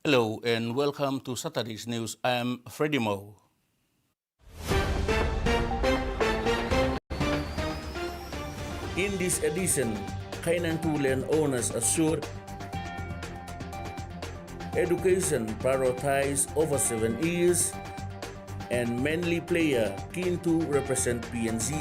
Hello and welcome to Saturday's News. I am Freddie Mo. In this edition, Kainan Tulen owners assured education prioritized over 7 years and Manly player keen to represent PNC.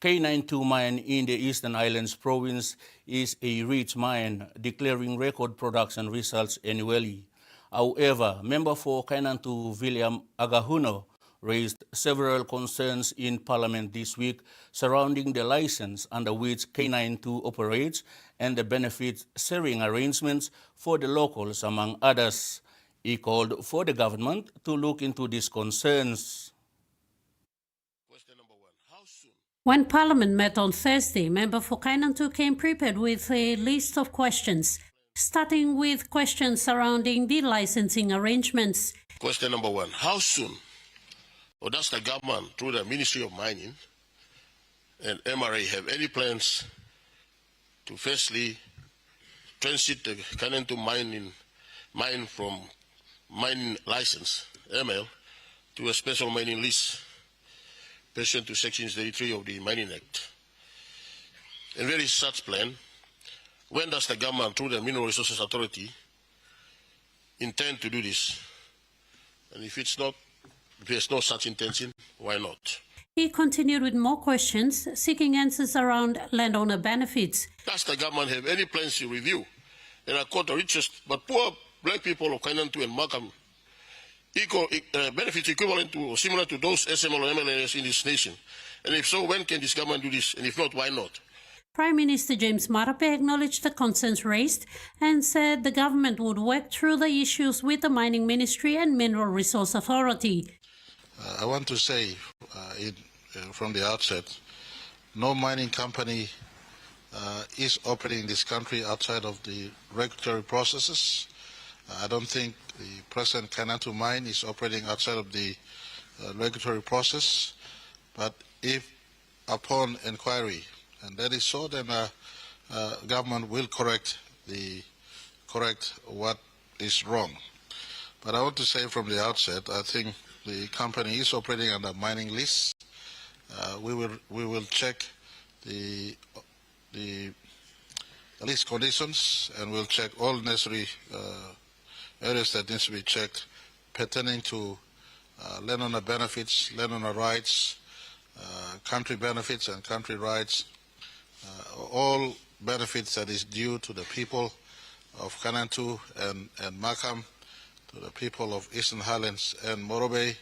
K92 mine in the Eastern Highlands province is a rich mine, declaring record production results annually. However, member for K92 William Agahuno raised several concerns in Parliament this week surrounding the license under which K92 operates and the benefit sharing arrangements for the locals, among others. He called for the government to look into these concerns. Question number one, how soon? When Parliament met on Thursday, member for Kainantu came prepared with a list of questions, starting with questions surrounding the licensing arrangements. Question number one, how soon, or does the government, through the Ministry of Mining and MRA, have any plans to firstly transit the Kainantu mine from mining license, ML, to a special mining lease, pursuant to Section 33 of the Mining Act? And where is such plan? When does the government, through the Mineral Resources Authority, intend to do this? And if there's no such intention, why not? He continued with more questions, seeking answers around landowner benefits. Does the government have any plans to review and accord the richest but poor black people of Kainantu and Makam benefits equivalent to or similar to those SML or MLNS in this nation? And if so, when can this government do this? And if not, why not? Prime Minister James Marape acknowledged the concerns raised and said the government would work through the issues with the Mining Ministry and Mineral Resource Authority. I want to say from the outset, no mining company is operating in this country outside of the regulatory processes. I don't think the present Kainantu mine is operating outside of the regulatory process, but if upon inquiry, and that is so, then government will correct what is wrong. But I want to say from the outset, I think the company is operating under mining lease. We will check the lease conditions, and we'll check all necessary areas that needs to be checked pertaining to landowner benefits, landowner rights, country benefits and country rights, all benefits that is due to the people of Kainantu and Makam, to the people of Eastern Highlands and Morobe,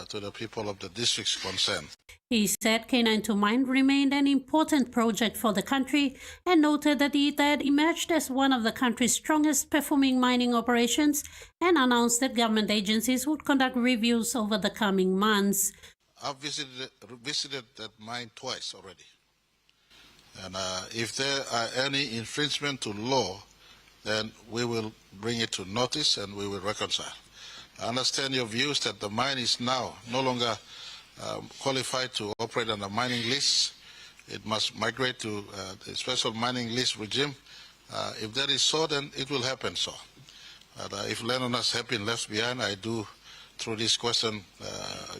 to the people of the districts concerned. He said K92 mine remained an important project for the country and noted that it had emerged as one of the country's strongest performing mining operations and announced that government agencies would conduct reviews over the coming months. I've visited that mine twice already. And if there are any infringement to law, then we will bring it to notice and we will reconcile. I understand your views that the mine is now no longer qualified to operate on a mining lease. It must migrate to the special mining lease regime. If that is so, then it will happen so. If landowners have been left behind, I do, through this question,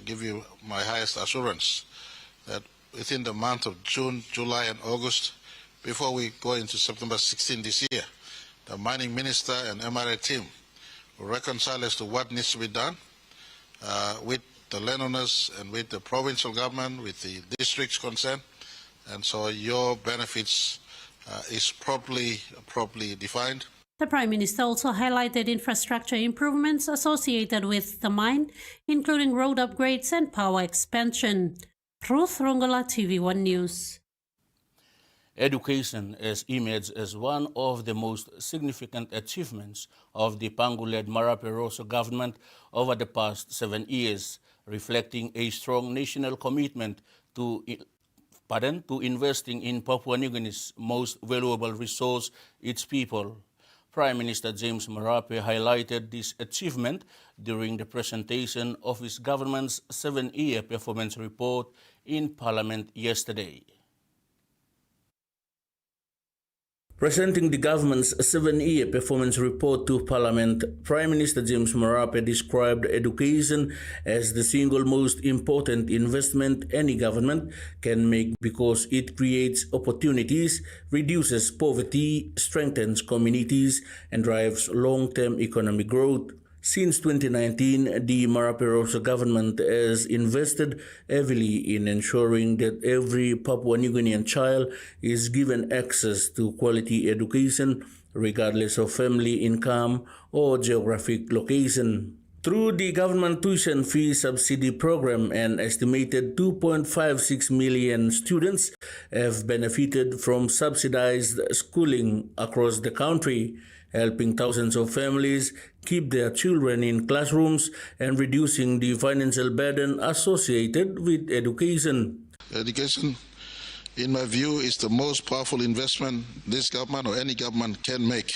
give you my highest assurance that within the month of June, July, and August, before we go into September 16 this year, the mining minister and MRA team will reconcile as to what needs to be done with the landowners and with the provincial government, with the districts concerned, and so your benefits is properly defined. The Prime Minister also highlighted infrastructure improvements associated with the mine, including road upgrades and power expansion. Ruth Rongola, TVWAN News. Education is imaged as one of the most significant achievements of the Pangu-led Marape-Rosso government over the past 7 years, reflecting a strong national commitment to investing in Papua New Guinea's most valuable resource, its people. Prime Minister James Marape highlighted this achievement during the presentation of his government's 7-year performance report in Parliament yesterday. Presenting the government's 7-year performance report to Parliament, Prime Minister James Marape described education as the single most important investment any government can make because it creates opportunities, reduces poverty, strengthens communities, and drives long-term economic growth. Since 2019, the Marape-Rosa government has invested heavily in ensuring that every Papua New Guinean child is given access to quality education regardless of family income or geographic location. Through the government tuition fee subsidy program, an estimated 2.56 million students have benefited from subsidized schooling across the country, helping thousands of families keep their children in classrooms and reducing the financial burden associated with education. Education, in my view, is the most powerful investment this government or any government can make.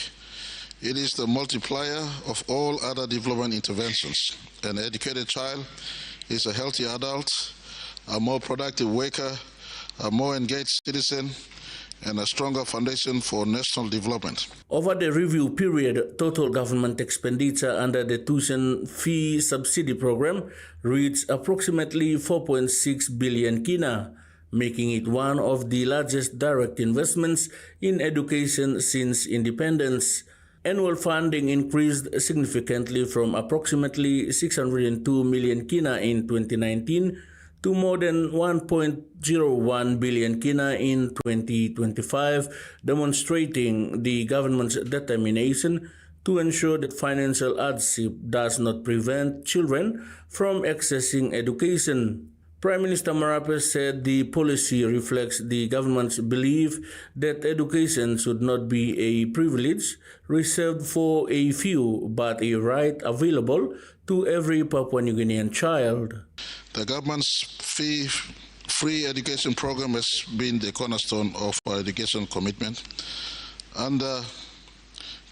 It is the multiplier of all other development interventions. An educated child is a healthy adult, a more productive worker, a more engaged citizen, and a stronger foundation for national development. Over the review period, total government expenditure under the tuition fee subsidy program reached approximately 4.6 billion kina, making it one of the largest direct investments in education since independence. Annual funding increased significantly from approximately 602 million kina in 2019 to more than 1.01 billion kina in 2025, demonstrating the government's determination to ensure that financial hardship does not prevent children from accessing education. Prime Minister Marape said the policy reflects the government's belief that education should not be a privilege reserved for a few, but a right available to every Papua New Guinean child. The government's free education program has been the cornerstone of our education commitment. Under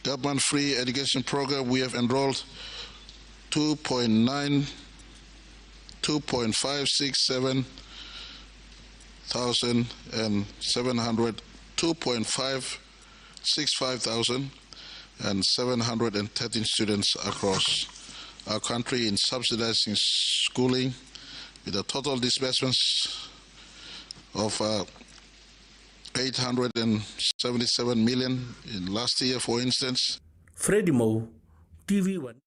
government free education program, we have enrolled 2.567 thousand and 713 students across our country in subsidizing schooling, with a total disbursements of 877 million in last year, for instance. Freddie Mo, TVWAN.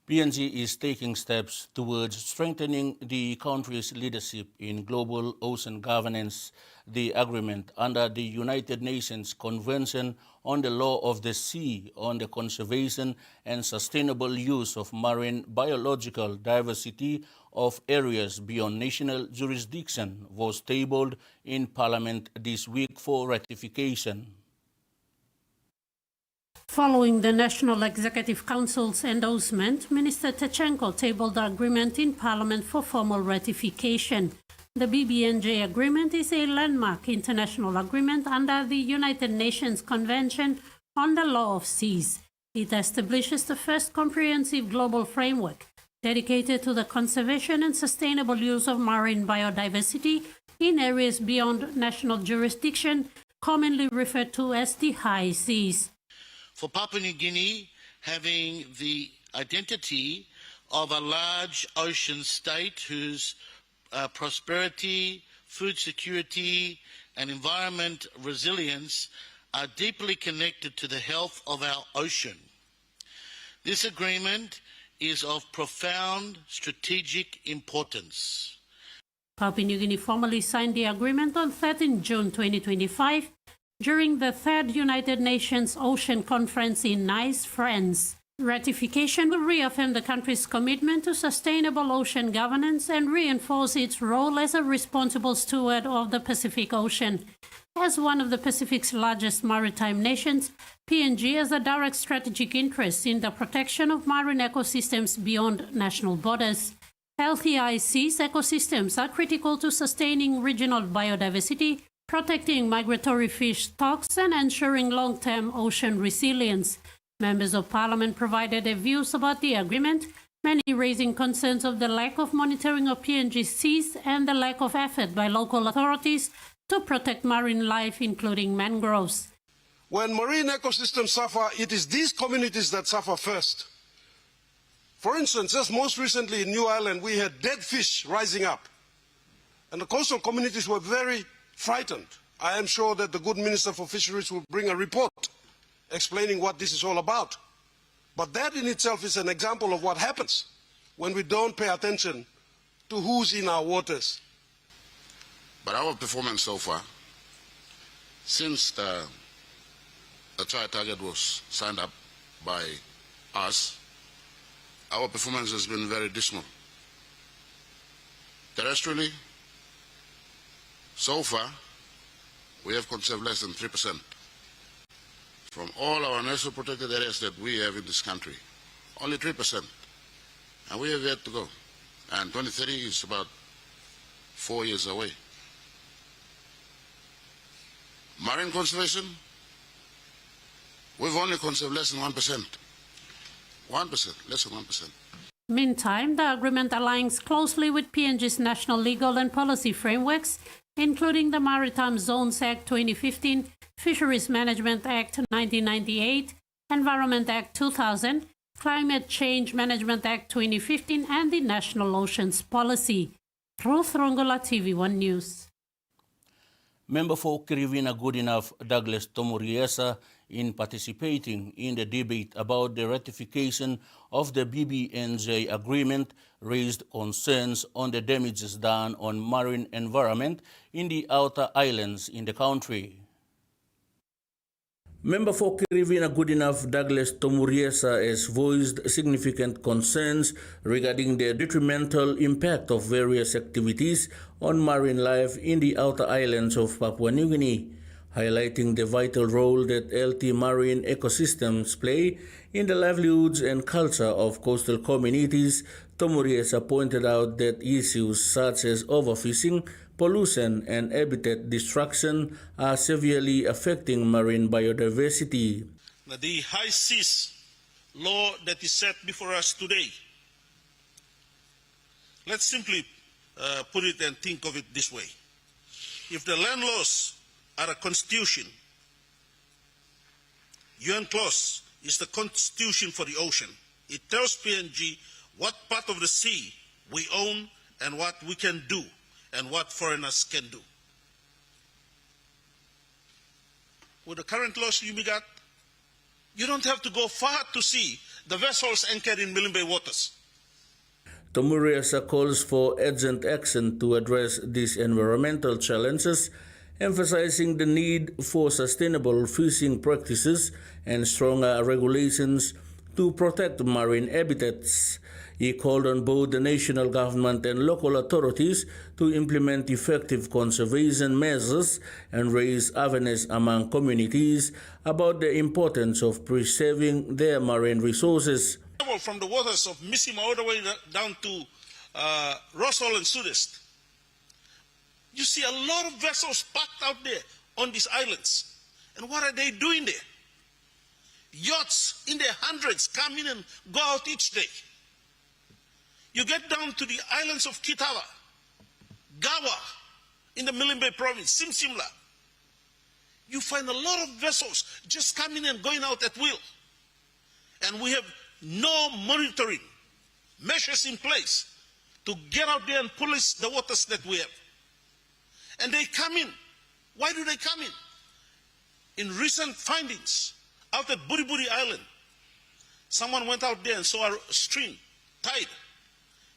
PNG is taking steps towards strengthening the country's leadership in global ocean governance. The agreement under the United Nations Convention on the Law of the Sea on the conservation and sustainable use of marine biological diversity of areas beyond national jurisdiction was tabled in Parliament this week for ratification. Following the National Executive Council's endorsement, Minister Tachenko tabled the agreement in Parliament for formal ratification. The BBNJ agreement is a landmark international agreement under the United Nations Convention on the Law of Seas. It establishes the first comprehensive global framework dedicated to the conservation and sustainable use of marine biodiversity in areas beyond national jurisdiction, commonly referred to as the high seas. For Papua New Guinea, having the identity of a large ocean state whose prosperity, food security, and environment resilience are deeply connected to the health of our ocean. This agreement is of profound strategic importance. Papua New Guinea formally signed the agreement on 13 June 2025 during the 3rd United Nations Ocean Conference in Nice, France. Ratification will reaffirm the country's commitment to sustainable ocean governance and reinforce its role as a responsible steward of the Pacific Ocean. As one of the Pacific's largest maritime nations, PNG has a direct strategic interest in the protection of marine ecosystems beyond national borders. Healthy high seas ecosystems are critical to sustaining regional biodiversity, protecting migratory fish stocks, and ensuring long-term ocean resilience. Members of Parliament provided their views about the agreement, many raising concerns of the lack of monitoring of PNG seas and the lack of effort by local authorities to protect marine life, including mangroves. When marine ecosystems suffer, it is these communities that suffer first. For instance, just most recently in New Ireland, we had dead fish rising up. And the coastal communities were very frightened. I am sure that the good Minister for Fisheries will bring a report explaining what this is all about. But that in itself is an example of what happens when we don't pay attention to who's in our waters. But our performance so far, since the trial target was signed up by us, our performance has been very dismal. Terrestrially, so far, we have conserved less than 3% from all our national protected areas that we have in this country. Only 3%. And we have yet to go. And 2030 is about 4 years away. Marine conservation, we've only conserved less than 1%. 1%, less than 1%. Meantime, the agreement aligns closely with PNG's national legal and policy frameworks, including the Maritime Zones Act 2015, Fisheries Management Act 1998, Environment Act 2000, Climate Change Management Act 2015, and the National Oceans Policy. Ruth Rongola, TV1 News. Member for Kirivina Goodenough Douglas Tomuriesa in participating in the debate about the ratification of the BBNJ agreement raised concerns on the damages done on marine environment in the outer islands in the country. Member for Kirivina Goodenough Douglas Tomuriesa has voiced significant concerns regarding the detrimental impact of various activities on marine life in the outer islands of Papua New Guinea, highlighting the vital role that healthy marine ecosystems play in the livelihoods and culture of coastal communities. Tomuriesa pointed out that issues such as overfishing, pollution, and habitat destruction are severely affecting marine biodiversity. The high seas law that is set before us today, let's simply put it and think of it this way. If the land laws are a constitution, UN clause is the constitution for the ocean. It tells PNG what part of the sea we own and what we can do and what foreigners can do. With the current laws you got, you don't have to go far to see the vessels anchored in Milne Bay waters. Tomuriesa calls for urgent action to address these environmental challenges, emphasizing the need for sustainable fishing practices and stronger regulations to protect marine habitats. He called on both the national government and local authorities to implement effective conservation measures and raise awareness among communities about the importance of preserving their marine resources. From the waters of Missima all the way down to Rossall and Sudest, you see a lot of vessels parked out there on these islands. And what are they doing there? Yachts in their hundreds come in and go out each day. You get down to the islands of Kitawa, Gawa, in the Milne Bay province, Simsimla. You find a lot of vessels just coming and going out at will. And we have no monitoring measures in place to get out there and police the waters that we have. And they come in. Why do they come in? In recent findings out at Buriburi Island, someone went out there and saw a stream, tide.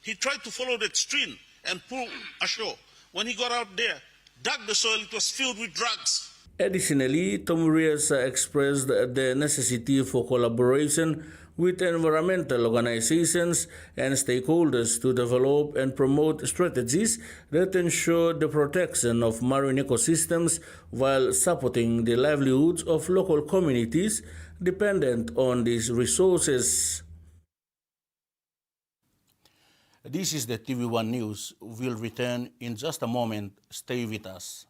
He tried to follow that stream and pull ashore. When he got out there, dug the soil, it was filled with drugs. Additionally, Tomuriesa expressed the necessity for collaboration with environmental organizations and stakeholders to develop and promote strategies that ensure the protection of marine ecosystems while supporting the livelihoods of local communities dependent on these resources. This is the TV1 News. We'll return in just a moment. Stay with us.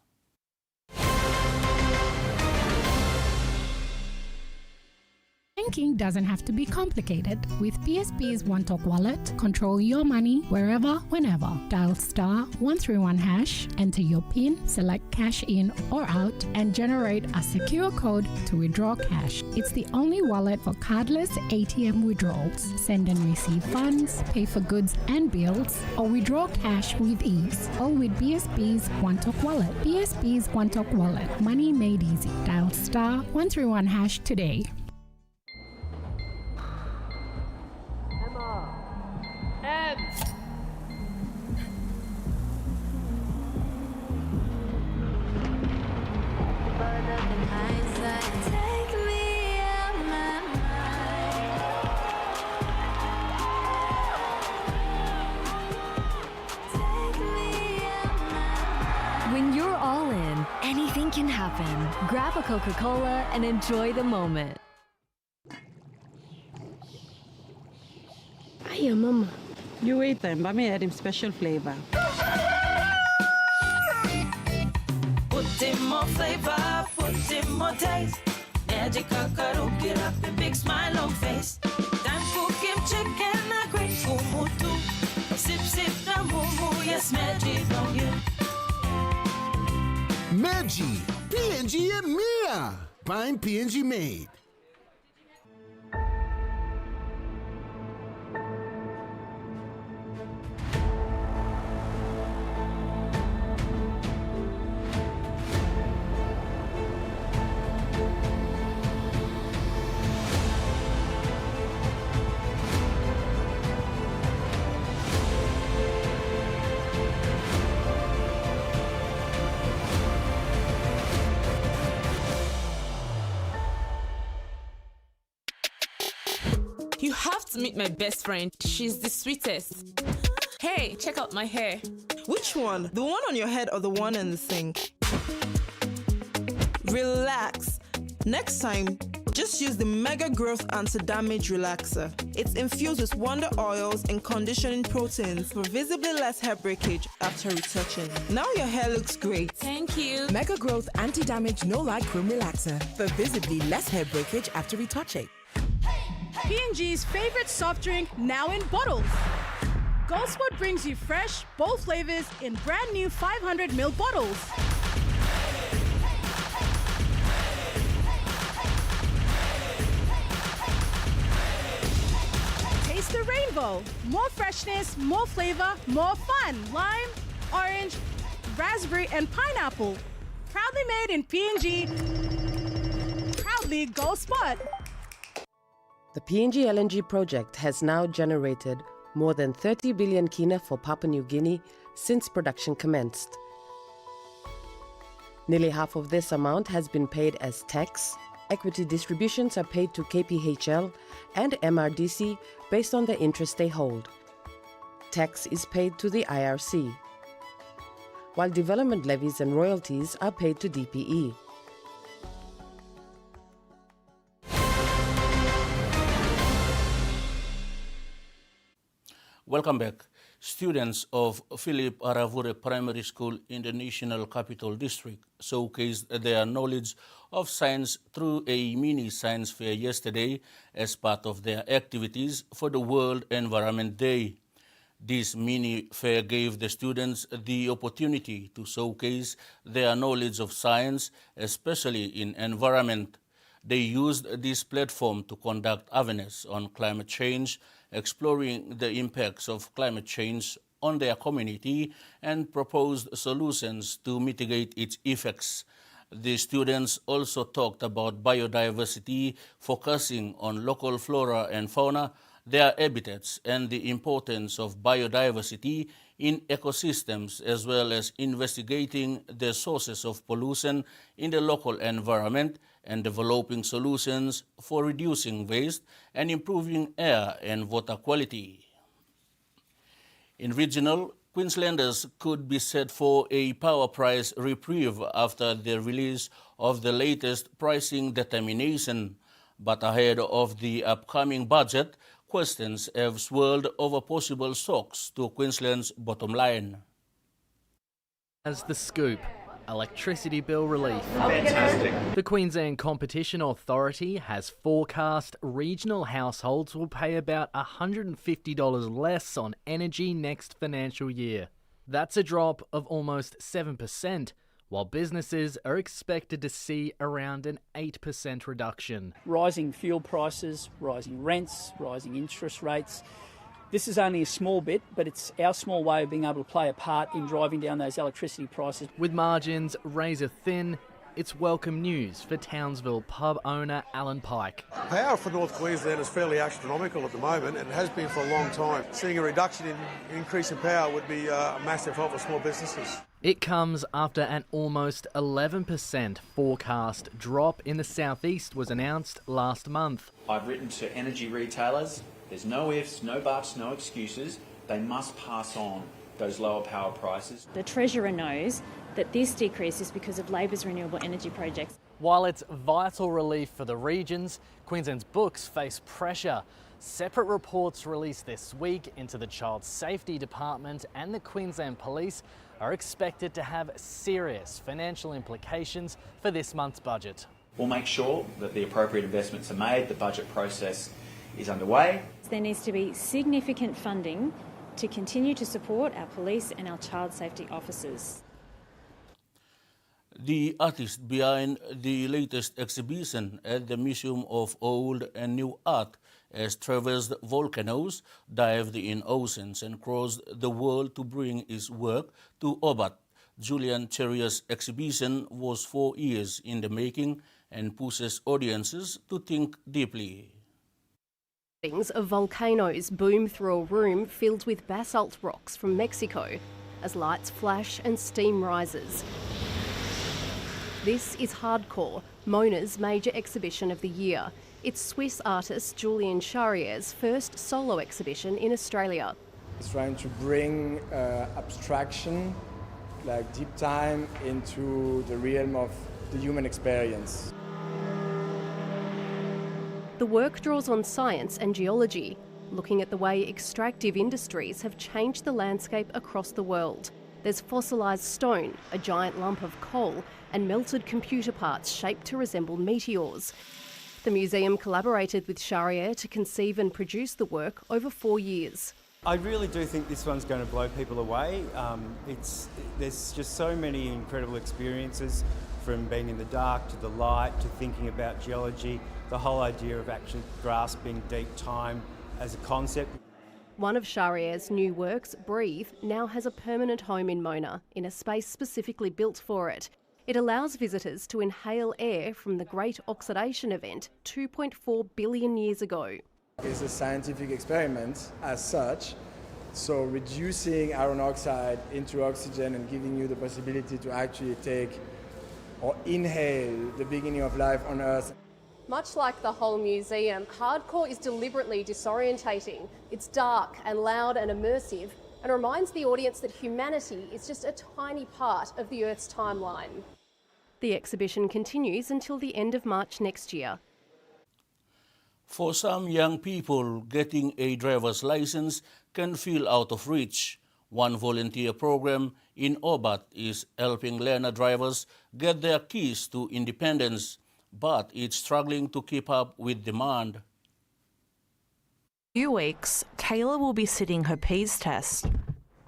Banking doesn't have to be complicated. With PSP's One Talk Wallet, control your money wherever, whenever. Dial *131#, enter your PIN, select cash in or out, and generate a secure code to withdraw cash. It's the only wallet for cardless ATM withdrawals. Send and receive funds, pay for goods and bills, or withdraw cash with ease. All with PSP's One Talk Wallet. PSP's One Talk Wallet. Money made easy. Dial *131# today. When you're all in, anything can happen. Grab a Coca-Cola and enjoy the moment. Hiya, Mama. You wait then, but me add him special flavor. Put in more flavor, put in more taste. Magic Kakaru, get up a big smile on face. Time for Kim chicken, a great fumu too. Sip, sip, the moo, yes, magic on you. Maggi, P&G é minha. Buy P&G made. You have to meet my best friend. She's the sweetest. Hey, check out my hair. Which one? The one on your head or the one in the sink? Relax. Next time, just use the Mega Growth Anti-Damage Relaxer. It's infused with wonder oils and conditioning proteins for visibly less hair breakage after retouching. Now your hair looks great. Thank you. Mega Growth Anti-Damage No-Light Cream Relaxer for visibly less hair breakage after retouching. P&G's favorite soft drink now in bottles. Goldspot brings you fresh, bold flavors in brand new 500ml bottles. Taste the rainbow. More freshness, more flavor, more fun. Lime, orange, raspberry, and pineapple. Proudly made in P&G. Proudly Goldspot. The PNG LNG project has now generated more than 30 billion kina for Papua New Guinea since production commenced. Nearly half of this amount has been paid as tax. Equity distributions are paid to KPHL and MRDC based on the interest they hold. Tax is paid to the IRC, while development levies and royalties are paid to DPE. Welcome back. Students of Philip Aravure Primary School in the National Capital District showcased their knowledge of science through a mini science fair yesterday as part of their activities for the World Environment Day. This mini fair gave the students the opportunity to showcase their knowledge of science, especially in environment. They used this platform to conduct awareness on climate change, exploring the impacts of climate change on their community, and proposed solutions to mitigate its effects. The students also talked about biodiversity, focusing on local flora and fauna, their habitats, and the importance of biodiversity in ecosystems, as well as investigating the sources of pollution in the local environment and developing solutions for reducing waste and improving air and water quality. In regional, Queenslanders could be set for a power price reprieve after the release of the latest pricing determination. But ahead of the upcoming budget, questions have swirled over possible shocks to Queensland's bottom line. As the scoop. electricity bill relief. Fantastic. The Queensland Competition Authority has forecast regional households will pay about $150 less on energy next financial year. That's a drop of almost 7%, while businesses are expected to see around an 8% reduction. Rising fuel prices, rising rents, rising interest rates. This is only a small bit, but it's our small way of being able to play a part in driving down those electricity prices. With margins razor thin, it's welcome news for Townsville pub owner Alan Pike. Power for North Queensland is fairly astronomical at the moment and has been for a long time. Seeing a reduction in increase in power would be a massive help for small businesses. It comes after an almost 11% forecast drop in the southeast was announced last month. I've written to energy retailers. There's no ifs, no buts, no excuses. They must pass on those lower power prices. The Treasurer knows that this decrease is because of Labor's renewable energy projects. While it's vital relief for the regions, Queensland's books face pressure. Separate reports released this week into the Child Safety Department and the Queensland Police are expected to have serious financial implications for this month's budget. We'll make sure that the appropriate investments are made, the budget process is underway. There needs to be significant funding to continue to support our police and our child safety officers. The artist behind the latest exhibition at the Museum of Old and New Art has traversed volcanoes, dived in oceans and crossed the world to bring his work to Obat. Julian Terrier's exhibition was 4 years in the making and pushes audiences to think deeply. Of volcanoes boom through a room filled with basalt rocks from Mexico as lights flash and steam rises. This is Hardcore, Mona's major exhibition of the year. It's Swiss artist Julian Charrier's first solo exhibition in Australia. It's trying to bring abstraction, like deep time, into the realm of the human experience. The work draws on science and geology, looking at the way extractive industries have changed the landscape across the world. There's fossilised stone, a giant lump of coal, and melted computer parts shaped to resemble meteors. The museum collaborated with Charrier to conceive and produce the work over 4 years. I really do think this one's going to blow people away. There's just so many incredible experiences, from being in the dark to the light to thinking about geology, the whole idea of actually grasping deep time as a concept. One of Charrier's new works, Breathe, now has a permanent home in Mona, in a space specifically built for it. It allows visitors to inhale air from the Great Oxidation Event 2.4 billion years ago. It's a scientific experiment as such, so reducing iron oxide into oxygen and giving you the possibility to actually take or inhale the beginning of life on Earth. Much like the whole museum, Hardcore is deliberately disorientating. It's dark and loud and immersive and reminds the audience that humanity is just a tiny part of the Earth's timeline. The exhibition continues until the end of March next year. For some young people, getting a driver's license can feel out of reach. One volunteer program in Obat is helping learner drivers get their keys to independence, but it's struggling to keep up with demand. In a few weeks, Taylor will be sitting her P's test.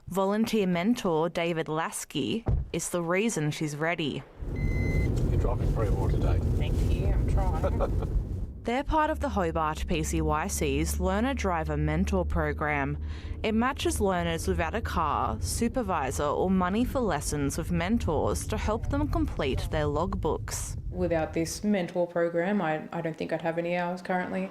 Volunteer mentor David Lasky is the reason she's ready. You're driving very well today. Thank you, I'm trying. They're part of the Hobart PCYC's Learner Driver Mentor program. It matches learners without a car, supervisor or money for lessons with mentors to help them complete their logbooks. Without this mentor program, I don't think I'd have any hours currently.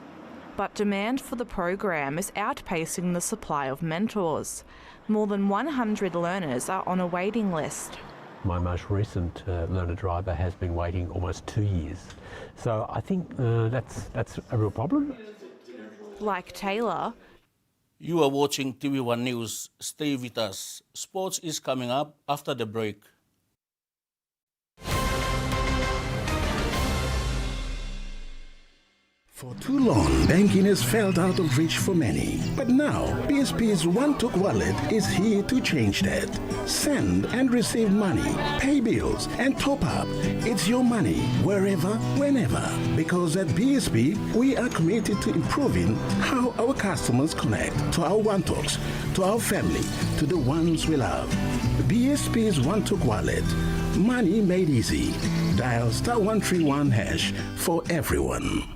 But demand for the program is outpacing the supply of mentors. More than 100 learners are on a waiting list. My most recent learner driver has been waiting almost 2 years. So I think that's a real problem. Like Taylor. You are watching TV1 News. Stay with us. Sports is coming up after the break. For too long, banking has felt out of reach for many. But now, BSP's One-Took wallet is here to change that. Send and receive money, pay bills, and top up. It's your money, wherever, whenever. Because at BSP, we are committed to improving how our customers connect to our One-Tooks, to our family, to the ones we love. BSP's One-Took wallet. Money made easy. Dial *131# for everyone.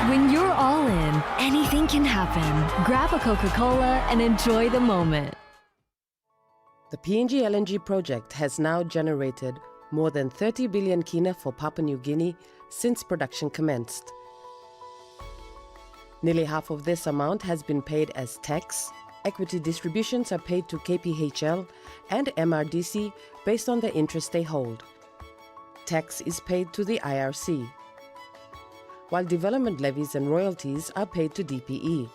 When you're all in, anything can happen. Grab a Coca-Cola and enjoy the moment. The PNG LNG project has now generated more than 30 billion kina for Papua New Guinea since production commenced. Nearly half of this amount has been paid as tax. Equity distributions are paid to KPHL and MRDC based on the interest they hold. Tax is paid to the IRC, while development levies and royalties are paid to DPE.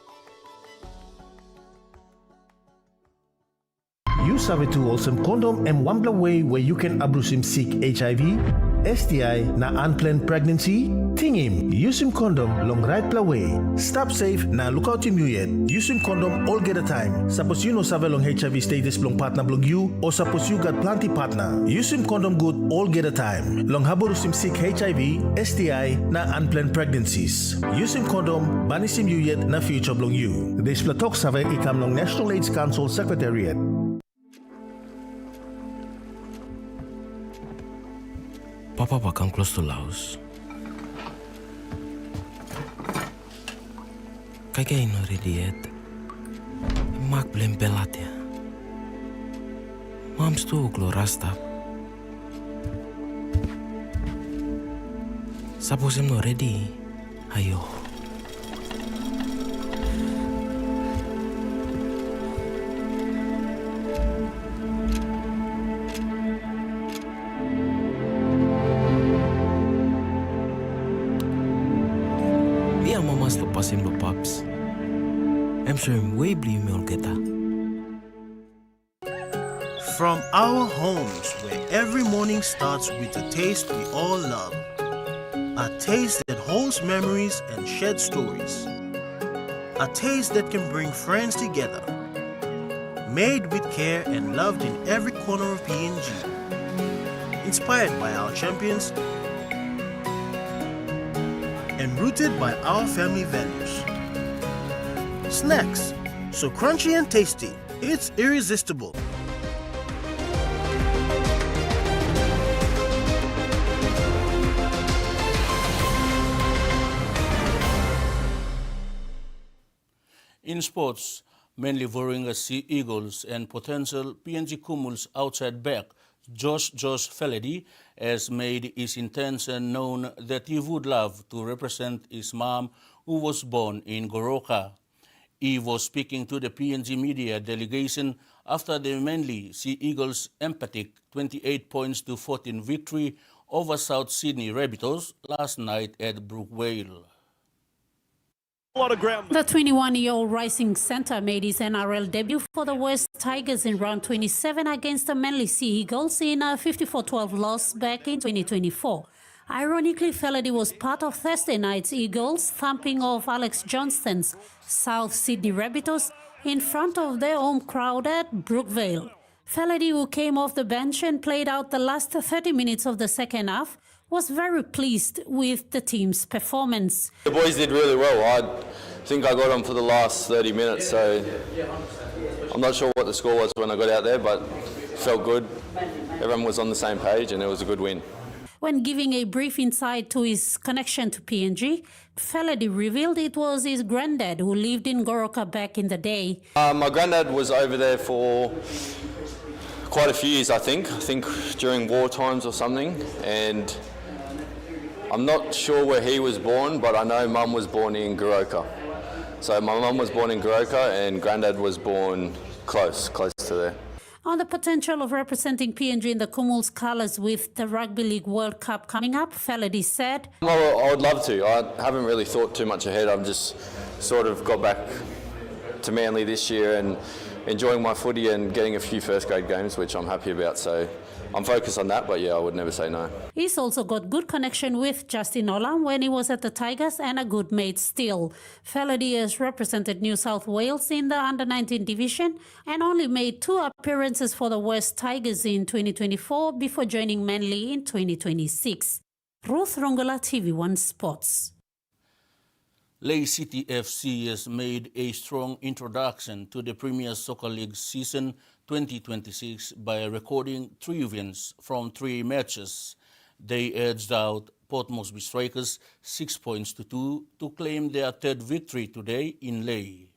You sabi to awesome condom and one way where you can abrusim seek HIV, STI na unplanned pregnancy. Tingim, use him condom long right way. Stop safe na look out him yet. Use him condom all get a time. Suppose you no sabe long HIV status long partner blog you or suppose you got plenty partner. Use him condom good all get a time. Long haborusim seek HIV, STI na unplanned pregnancies. Use him condom banisim you yet na future blog you. This platok save ikam long National AIDS Council Secretariat. Papa come close to Laos. Kaya ino ready yet. Mak blame belatya. Mom's too glo rasta. Suppose I'm not ready. Ayo. Pasim lo paps. I'm sure him way blue me get that. From our homes where every morning starts with a taste we all love. A taste that holds memories and sheds stories. A taste that can bring friends together. Made with care and loved in every corner of PNG. Inspired by our champions and rooted by our family values. Snacks, so crunchy and tasty, it's irresistible. In sports, mainly Voringa Sea Eagles and potential PNG Kumuls outside back, Josh Feledy has made his intention known that he would love to represent his mom who was born in Goroka. He was speaking to the PNG media delegation after the Manly Sea Eagles' emphatic 28-14 victory over South Sydney Rabbitohs last night at Brookvale. The 21-year-old rising centre made his NRL debut for the West Tigers in round 27 against the Manly Sea Eagles in a 54-12 loss back in 2024. Ironically, Feledy was part of Thursday night's Eagles thumping of Alex Johnston's South Sydney Rabbitohs in front of their home crowd at Brookvale. Feledy, who came off the bench and played out the last 30 minutes of the second half, was very pleased with the team's performance. The boys did really well. I think I got them for the last 30 minutes, so I'm not sure what the score was when I got out there, but it felt good. Everyone was on the same page and it was a good win. When giving a brief insight to his connection to PNG, Feledy revealed it was his granddad who lived in Goroka back in the day. My granddad was over there for quite a few years, I think during war times or something, and I'm not sure where he was born, but I know Mum was born in Goroka. So my mum was born in Goroka and Granddad was born close to there. On the potential of representing PNG in the Cumul's colours with the Rugby League World Cup coming up, Felady said, Well, I would love to. I haven't really thought too much ahead. I've just sort of got back to Manly this year and enjoying my footy and getting a few first grade games, which I'm happy about. So I'm focused on that, but yeah, I would never say no. He's also got good connection with Justin Olam when he was at the Tigers and a good mate still. Felady has represented New South Wales in the under-19 division and only made 2 appearances for the West Tigers in 2024 before joining Manly in 2026. Ruth Rongola, TV1 Sports. Ley City FC has made a strong introduction to the Premier Soccer League season 2026 by recording 3 wins from 3 matches. They edged out Port Moresby Strikers 6 points to 2 to claim their 3rd victory today in Ley.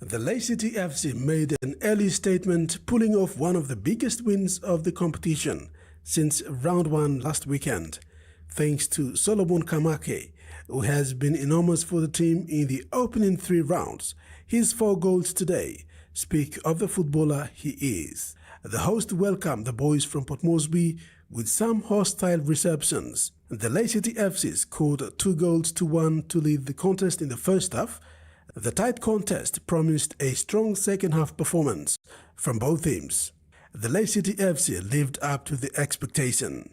The Ley City FC made an early statement, pulling off one of the biggest wins of the competition since round 1 last weekend, thanks to Solomon Kamake, who has been enormous for the team in the opening 3 rounds. His 4 goals today speak of the footballer he is. The host welcomed the boys from Port Moresby with some hostile receptions. The Ley City FC scored 2 goals to 1 to lead the contest in the first half. The tight contest promised a strong second-half performance from both teams. The Ley City FC lived up to the expectation.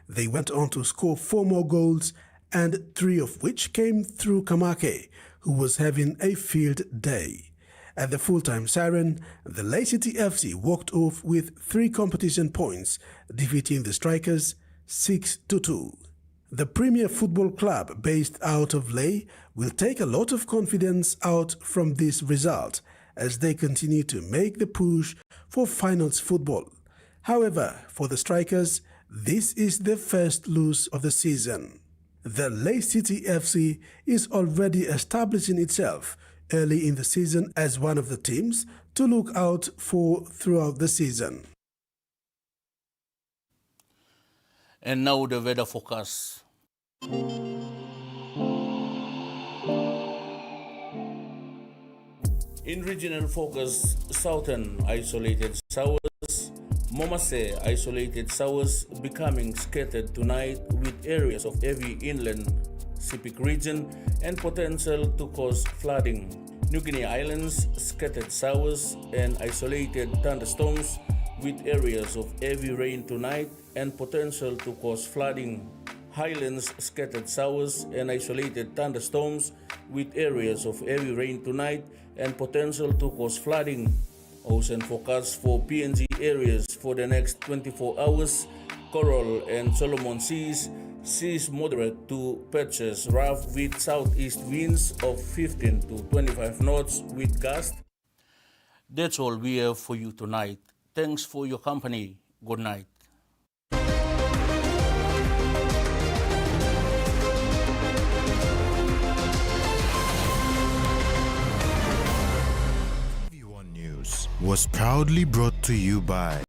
They went on to score 4 more goals, and 3 of which came through Kamake, who was having a field day. At the full-time siren, the Ley City FC walked off with 3 competition points, defeating the Strikers 6-2. The Premier Football Club, based out of Ley, will take a lot of confidence out from this result as they continue to make the push for finals football. However, for the Strikers, this is the first loss of the season. The Ley City FC is already establishing itself early in the season as one of the teams to look out for throughout the season. And now the weather forecast. In regional focus, southern isolated showers, Momase isolated showers becoming scattered tonight with areas of heavy inland Pacific region and potential to cause flooding. New Guinea Islands, scattered showers and isolated thunderstorms with areas of heavy rain tonight and potential to cause flooding. Highlands, scattered showers and isolated thunderstorms with areas of heavy rain tonight and potential to cause flooding. Ocean forecast for PNG areas for the next 24 hours. Coral and Solomon Seas, seas moderate to patches rough with southeast winds of 15 to 25 knots with gusts. That's all we have for you tonight. Thanks for your company. Good night. TVWAN News was proudly brought to you by